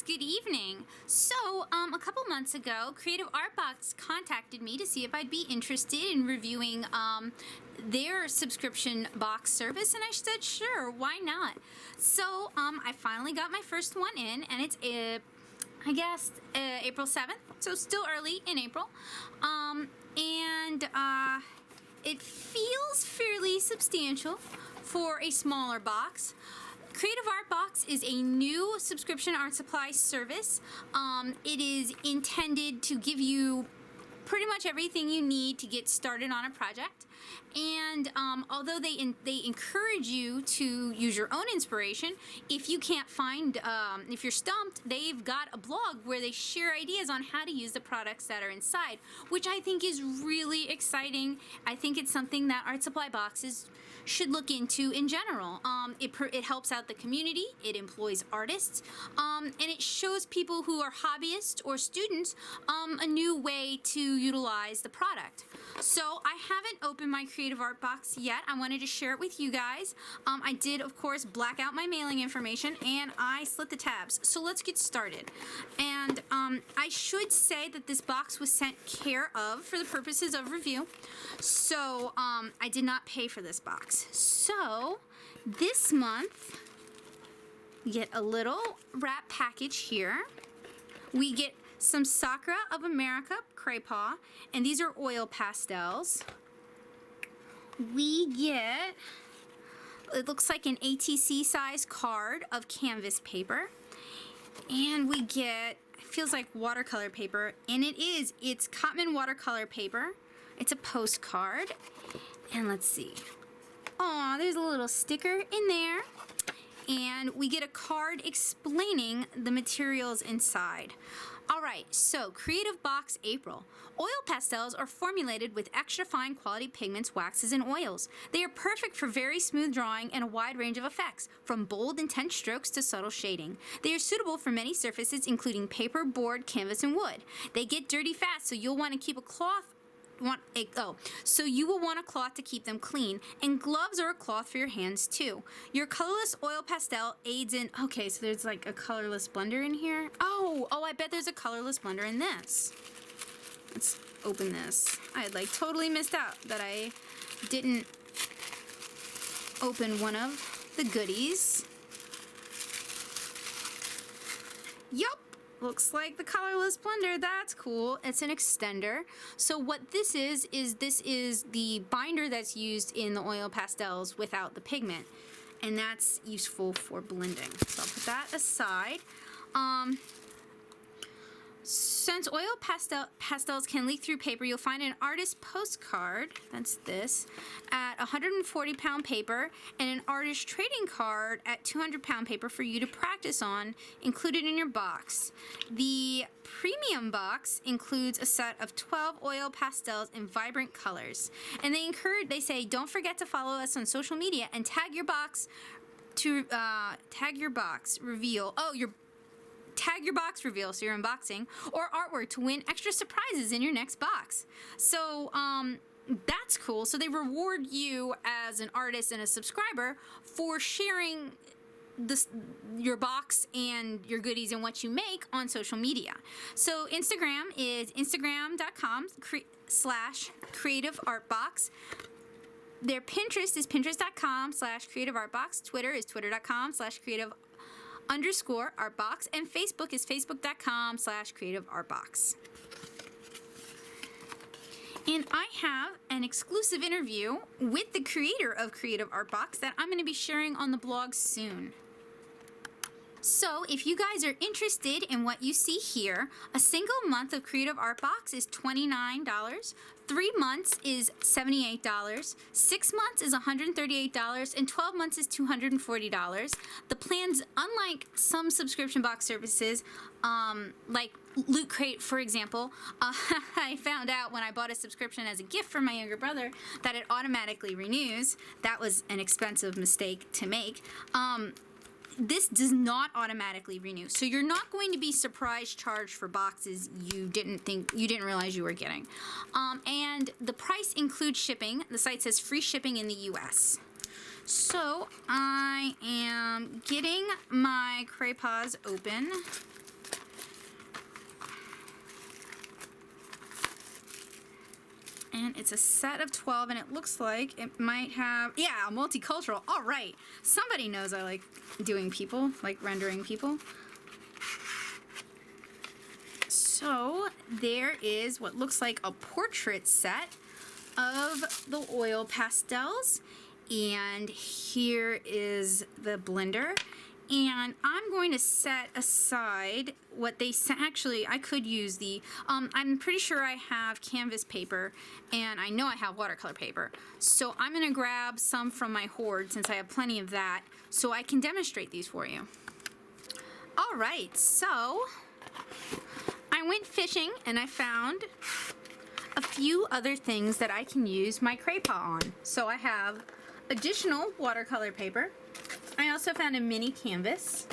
good evening. So, a couple months ago, Creative Art Box contacted me to see if I'd be interested in reviewing their subscription box service, and I said, sure, why not? So, I finally got my first one in, and it's, April 7th, so still early in April. It feels fairly substantial for a smaller box. Creative Art Box is a new subscription art supply service. It is intended to give you pretty much everything you need to get started on a project. And although they encourage you to use your own inspiration, if you can't find, if you're stumped, they've got a blog where they share ideas on how to use the products that are inside, which I think is really exciting. I think it's something that art supply boxes should look into in general. It helps out the community, it employs artists, and it shows people who are hobbyists or students a new way to utilize the product. So I haven't opened my Creative Art Box yet. I wanted to share it with you guys. I did, of course, black out my mailing information, and I slit the tabs. So let's get started. And I should say that this box was sent care of for the purposes of review. So I did not pay for this box. So this month, we get a little wrap package here. We get some Sakura of America, Cras Pas, and these are oil pastels. We get, it looks like an ATC size card of canvas paper. And we get, it feels like watercolor paper, and it's Cotman watercolor paper. It's a postcard. And let's see. Aw, there's a little sticker in there. And we get a card explaining the materials inside. Alright, so Creative Box April. Oil pastels are formulated with extra fine quality pigments, waxes, and oils. They are perfect for very smooth drawing and a wide range of effects, from bold, intense strokes to subtle shading. They are suitable for many surfaces, including paper, board, canvas, and wood. They get dirty fast, so you'll want to keep a cloth so you will want a cloth to keep them clean, and gloves or a cloth for your hands too. Your colorless oil pastel aids in, okay, so there's like a colorless blender in here. Oh, I bet there's a colorless blender in this. Let's open this. I had like totally missed out that I didn't open one of the goodies. Yup. Looks like the colorless blender. That's cool. It's an extender. So what this is the binder that's used in the oil pastels without the pigment, and that's useful for blending. So I'll put that aside. Since oil pastels can leak through paper, you'll find an artist postcard, that's this, at 140-pound paper, and an artist trading card at 200-pound paper for you to practice on, included in your box. The premium box includes a set of 12 oil pastels in vibrant colors. And they say, don't forget to follow us on social media and tag your box reveal. Tag your box reveal, so your unboxing, or artwork to win extra surprises in your next box. So that's cool. So they reward you as an artist and a subscriber for sharing your box and your goodies and what you make on social media. So Instagram is instagram.com/creativeartbox. Their Pinterest is pinterest.com/creativeartbox. Twitter is twitter.com/creative_artbox, and Facebook is facebook.com/creativeartbox. And I have an exclusive interview with the creator of Creative Art Box that I'm going to be sharing on the blog soon. So if you guys are interested in what you see here, a single month of Creative Art Box is $29, 3 months is $78, 6 months is $138, and 12 months is $240. The plans, unlike some subscription box services, like Loot Crate, for example, I found out when I bought a subscription as a gift for my younger brother that it automatically renews. That was an expensive mistake to make. This does not automatically renew, so you're not going to be surprise charged for boxes you didn't realize you were getting. And the price includes shipping. The site says free shipping in the US. So I am getting my Cras Pas open. And it's a set of 12, and it looks like it might have, yeah, multicultural. All right. Somebody knows I like doing people, like rendering people. So there is what looks like a portrait set of the oil pastels. And here is the blender. And I'm going to set aside what they actually, I could use the, I'm pretty sure I have canvas paper, and I know I have watercolor paper. So I'm going to grab some from my hoard, since I have plenty of that, so I can demonstrate these for you. All right, so I went fishing, and I found a few other things that I can use my Cras Pas on. So I have additional watercolor paper. I also found a mini canvas.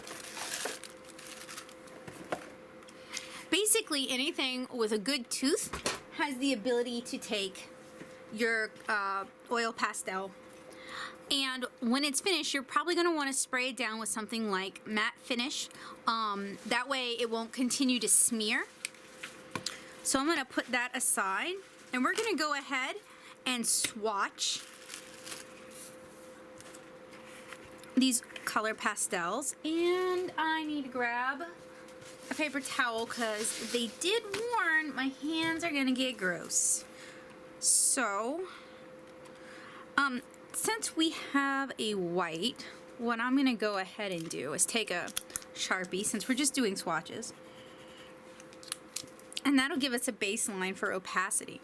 Basically, anything with a good tooth has the ability to take your oil pastel. And when it's finished, you're probably going to want to spray it down with something like matte finish. That way it won't continue to smear. So I'm going to put that aside. And we're going to go ahead and swatch these color pastels, and I need to grab a paper towel because they did warn my hands are gonna get gross. So since we have a white, what I'm gonna go ahead and do is take a Sharpie, since we're just doing swatches, and that'll give us a baseline for opacity.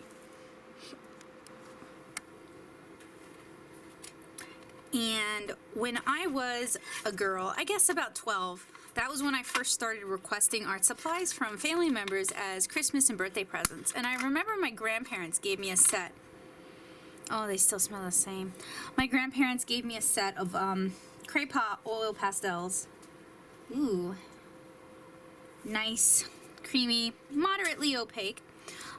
And when I was a girl, I guess about 12, that was when I first started requesting art supplies from family members as Christmas and birthday presents. And I remember my grandparents gave me a set. Oh, they still smell the same. My grandparents gave me a set of Cras Pas oil pastels. Ooh. Nice, creamy, moderately opaque.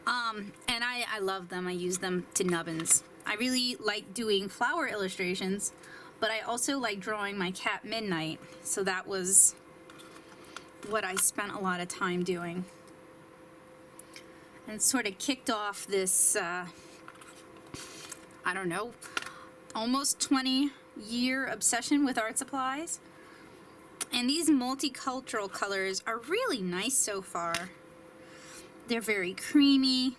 And I love them. I use them to nubbins. I really like doing flower illustrations, but I also like drawing my cat Midnight, so that was what I spent a lot of time doing. And it sort of kicked off this, I don't know, almost 20-year obsession with art supplies. And these multicultural colors are really nice so far. They're very creamy.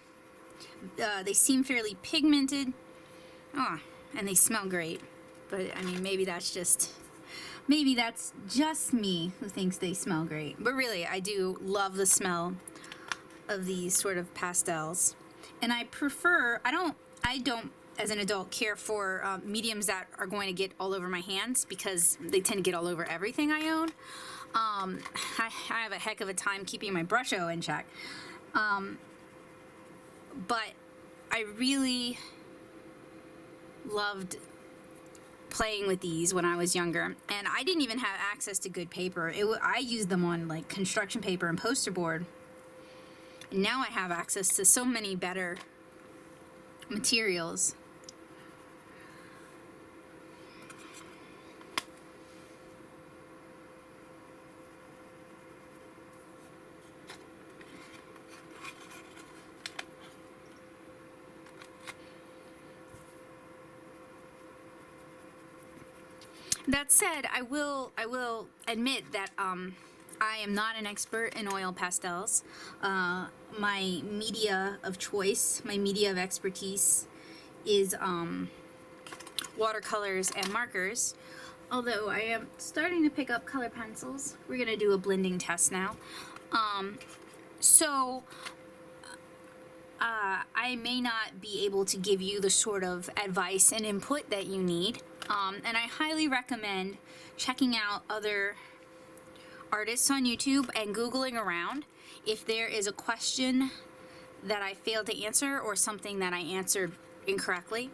They seem fairly pigmented. Oh, and they smell great. But I mean, maybe that's just me who thinks they smell great. But really, I do love the smell of these sort of pastels. And I prefer, I don't as an adult care for mediums that are going to get all over my hands, because they tend to get all over everything I own. I have a heck of a time keeping my Brusho in check. But I really loved playing with these when I was younger, and I didn't even have access to good paper. I used them on like construction paper and poster board. And now I have access to so many better materials. That said, I will admit that I am not an expert in oil pastels. My media of choice, my media of expertise is watercolors and markers. Although I am starting to pick up color pencils. We're going to do a blending test now. I may not be able to give you the sort of advice and input that you need. And I highly recommend checking out other artists on YouTube and Googling around if there is a question that I failed to answer or something that I answered incorrectly.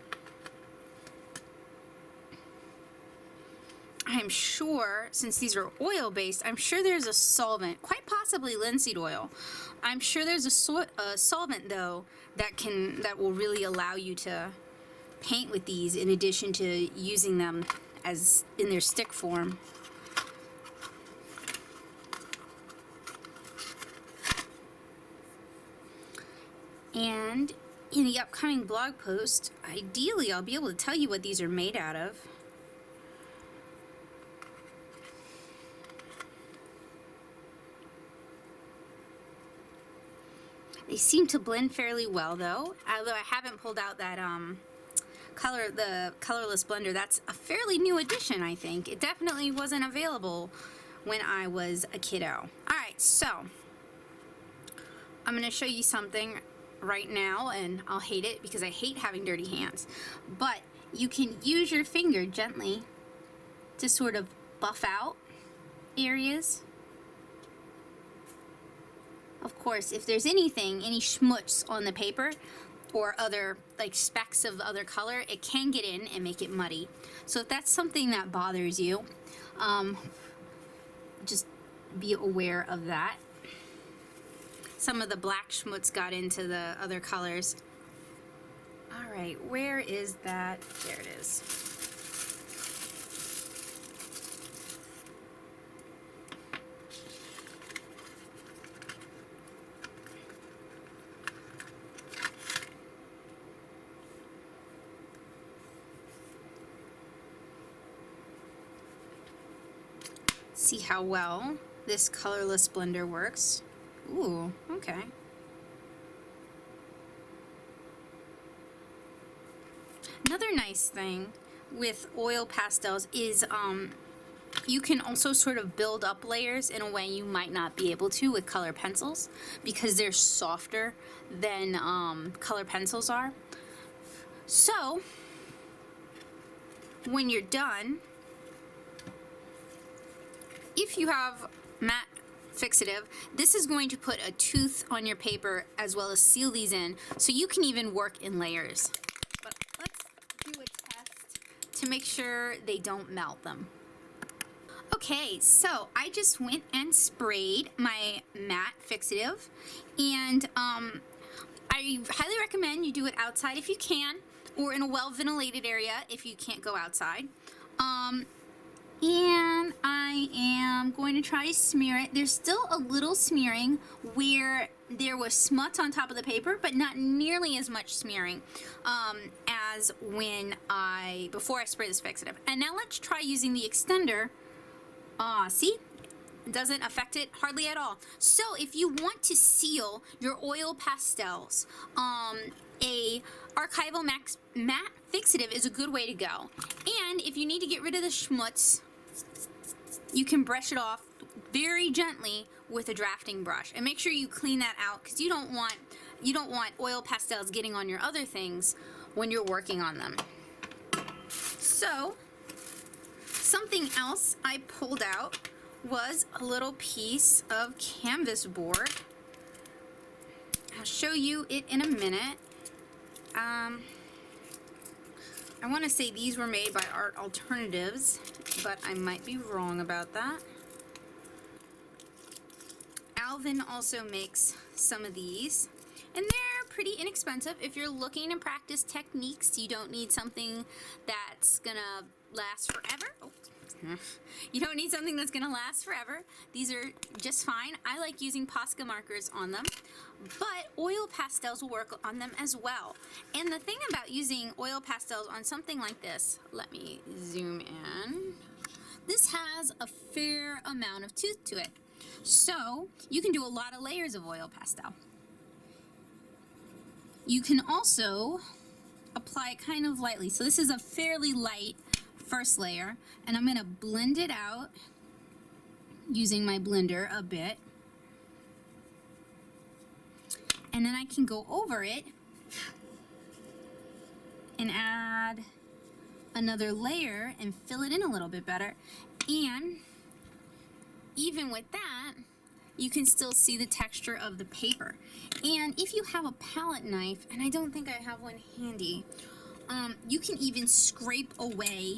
I'm sure, since these are oil-based, I'm sure there's a solvent, quite possibly linseed oil. I'm sure there's a solvent, though, that will really allow you to paint with these in addition to using them as in their stick form. And in the upcoming blog post, ideally I'll be able to tell you what these are made out of. They seem to blend fairly well though, although I haven't pulled out that the colorless blender. That's a fairly new addition, I think. It definitely wasn't available when I was a kiddo. Alright, so I'm going to show you something right now, and I'll hate it because I hate having dirty hands. But you can use your finger gently to sort of buff out areas. Of course, if there's anything, any schmutz on the paper or other like specks of other color, it can get in and make it muddy. So if that's something that bothers you, just be aware of that. Some of the black schmutz got into the other colors. All right, where is that? There it is. See how well this colorless blender works. Ooh, okay. Another nice thing with oil pastels is you can also sort of build up layers in a way you might not be able to with color pencils because they're softer than color pencils are. So when you're done, if you have matte fixative, this is going to put a tooth on your paper as well as seal these in, so you can even work in layers. But let's do a test to make sure they don't melt them. Okay, so I just went and sprayed my matte fixative, and I highly recommend you do it outside if you can, or in a well-ventilated area if you can't go outside. And I am going to try to smear it. There's still a little smearing where there was smut on top of the paper, but not nearly as much smearing as before I sprayed this fixative. And now let's try using the extender. See? It doesn't affect it hardly at all. So if you want to seal your oil pastels, a archival matte fixative is a good way to go. And if you need to get rid of the schmutz, you can brush it off very gently with a drafting brush, and make sure you clean that out because you don't want oil pastels getting on your other things when you're working on them. So something else I pulled out was a little piece of canvas board. I'll show you it in a minute. I want to say these were made by Art Alternatives, but I might be wrong about that. Alvin also makes some of these, and they're pretty inexpensive. If you're looking to practice techniques, you don't need something that's gonna last forever. Oh. You don't need something that's gonna last forever. These are just fine. I like using Posca markers on them, but oil pastels will work on them as well. And the thing about using oil pastels on something like this, let me zoom in. This has a fair amount of tooth to it. So you can do a lot of layers of oil pastel. You can also apply it kind of lightly. So this is a fairly light first layer, and I'm going to blend it out using my blender a bit, and then I can go over it and add another layer and fill it in a little bit better. And even with that, you can still see the texture of the paper. And if you have a palette knife, and I don't think I have one handy, you can even scrape away,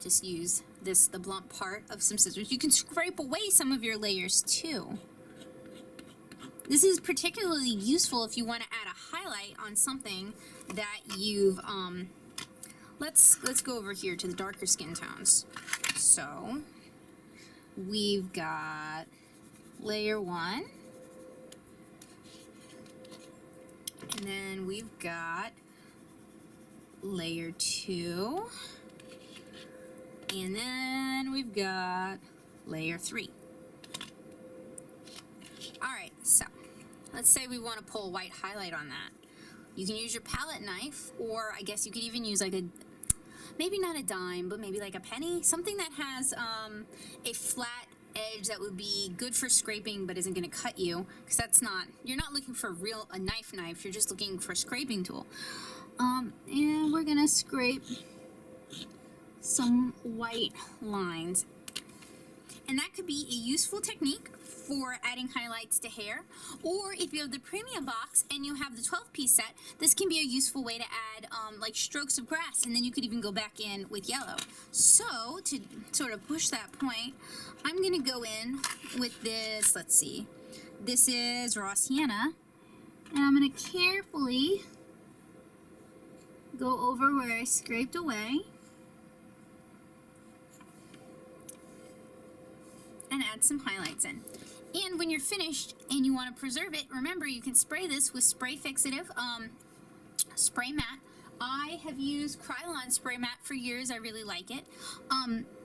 just use the blunt part of some scissors. You can scrape away some of your layers too. This is particularly useful if you want to add a highlight on something that you've, let's go over here to the darker skin tones. So we've got layer 1. And then we've got layer 2. And then we've got layer 3. Alright, so let's say we want to pull white highlight on that. You can use your palette knife, or I guess you could even use like a, maybe not a dime, but maybe like a penny. Something that has a flat edge that would be good for scraping but isn't going to cut you, because that's not, you're not looking for a knife, you're just looking for a scraping tool. And we're going to scrape some white lines. And that could be a useful technique for adding highlights to hair, or if you have the premium box and you have the 12-piece set, this can be a useful way to add like strokes of grass, and then you could even go back in with yellow. So to sort of push that point, I'm going to go in with this, let's see, this is raw sienna, and I'm going to carefully go over where I scraped away and add some highlights in. And when you're finished and you want to preserve it, remember you can spray this with spray fixative, spray matte. I have used Krylon spray matte for years. I really like it.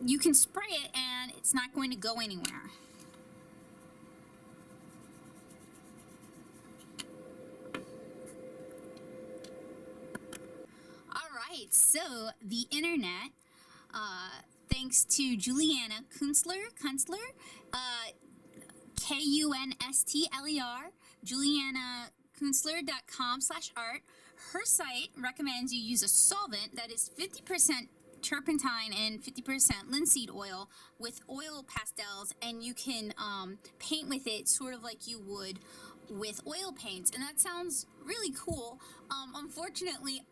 You can spray it and it's not going to go anywhere. Alright, so the internet, thanks to Juliana Kunstler, Kunstler, julianakunstler.com/art. Her site recommends you use a solvent that is 50% turpentine and 50% linseed oil with oil pastels, and you can paint with it sort of like you would with oil paints, and that sounds really cool. Unfortunately,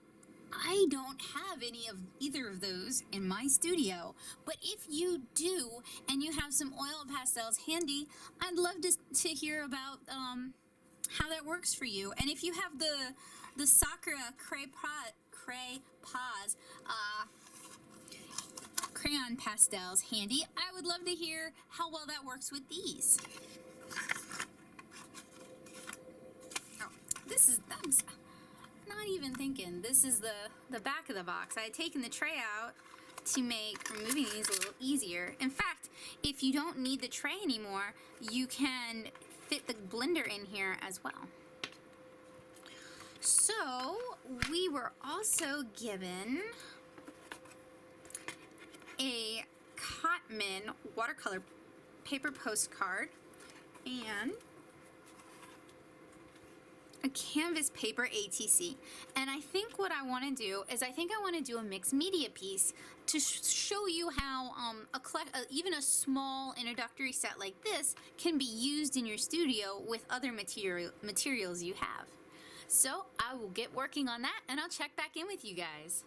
I don't have any of either of those in my studio, but if you do and you have some oil pastels handy, I'd love to hear about how that works for you. And if you have the Sakura Cras Pas crayon pastels handy, I would love to hear how well that works with these. Oh, I'm not even thinking. This is the back of the box. I had taken the tray out to make removing these a little easier. In fact, if you don't need the tray anymore, you can fit the blender in here as well. So we were also given a Cotman watercolor paper postcard and a canvas paper ATC. And I think what I want to do is I want to do a mixed media piece to show you how even a small introductory set like this can be used in your studio with other materials you have. So I will get working on that and I'll check back in with you guys.